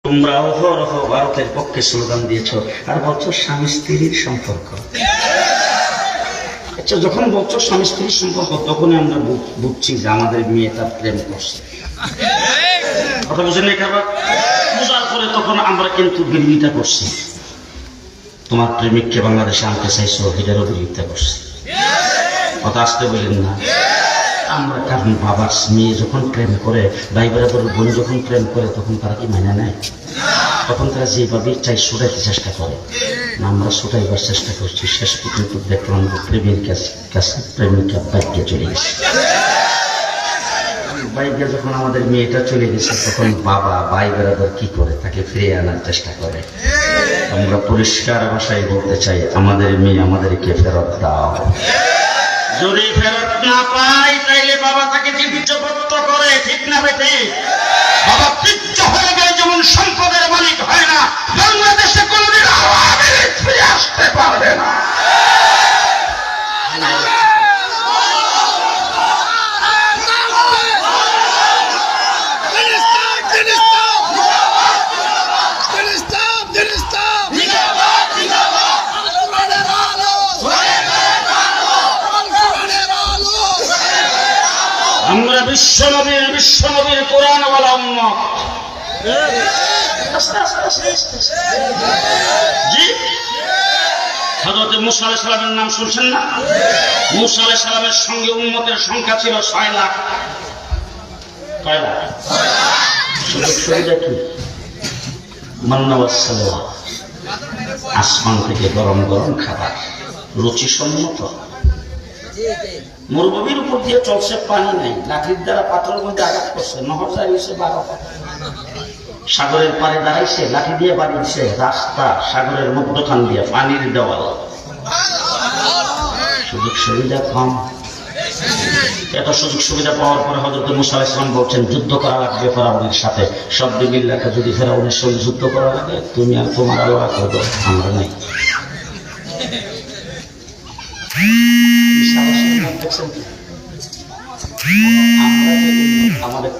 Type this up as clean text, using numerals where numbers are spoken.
তোমরাও অহরহ ভারতের পক্ষে স্লোগান দিয়েছ আর বলছো স্বামী স্ত্রীর সম্পর্ক। আচ্ছা, যখন বলছো স্বামী স্ত্রীর সম্পর্ক তখনই আমরা বুঝছি যে আমাদের মেয়েটা প্রেম করছে। কথা বুঝেন নাই? খাবার বোঝার পরে তখন আমরা কিন্তু বিরোধিতা করছি। তোমার প্রেমিককে বাংলাদেশে আনতে চাইছো, এটারও বিরোধিতা করছি। কথা আসতে বলেন না। আমরা কারণ বাবার মেয়ে যখন প্রেম করে, ভাই বেড়াদের বোন যখন প্রেম করে, তখন তারা কি মেনে নেয়? তখন তারা যেভাবে চাই ছুটাইতে চেষ্টা করে। আমরা ছুটাইবার চেষ্টা করছি, শেষ পর্যন্ত দেখলাম প্রেমের কাছে প্রেমিকা বাইকে চলে গেছে। বাইকে যখন আমাদের মেয়েটা চলে গেছে, তখন বাবা ভাই বেড়াদের কি করে, তাকে ফিরিয়ে আনার চেষ্টা করে। আমরা পরিষ্কার ভাষায় বলতে চাই, আমাদের মেয়ে আমাদেরকে ফেরত দাও। যদি ফেরত না পাই তাইলে বাবা তাকে তীর্যপত্র করে, ঠিক না বেটে? বাবা তীর্য হয়ে গেলে যেমন সম্পদের মালিক হয় না, বাংলাদেশে কোনদিন আওয়ামী লীগ ফিরে আসতে পারবে না। আমরা বিশ্বনবীর কোরআনওয়ালা উম্মত। জি, হযরত মুসা আলাইহিস সালামের নাম শুনছেন না? মুসা আলাইহিস সালামের সঙ্গে উম্মতের সংখ্যা ছিল 6 লাখ। কয় লাখ? সুবিধা কি? মান্না ওয়াস সালওয়া, আসমান থেকে গরম গরম খাবার, রুচিসম্মত। মরুভূমির উপর দিয়ে চলছে, পানি নাই, লাঠির দ্বারা পাথরের মধ্যে আঘাত করছে, নহর দাঁড়িয়েছে 12টা। সাগরের পাড়ে দাঁড়াইছে, লাঠি দিয়ে বাড়িয়েছে রাস্তা, সাগরের মধ্যখান দিয়ে পানির দেওয়াল। সুযোগ সুবিধা কম। এত সুযোগ সুবিধা পাওয়ার পরে হযরত মুসা আলাইহিস সালাম বলছেন, যুদ্ধ করা লাগবে ফেরাউনের সাথে। শব্দ বিল্লাহকে যদি ফেরাউনের সঙ্গে যুদ্ধ করা লাগে, তুমি আর তোমার আল্লাহ করবে, আমরা নাই। আমাদের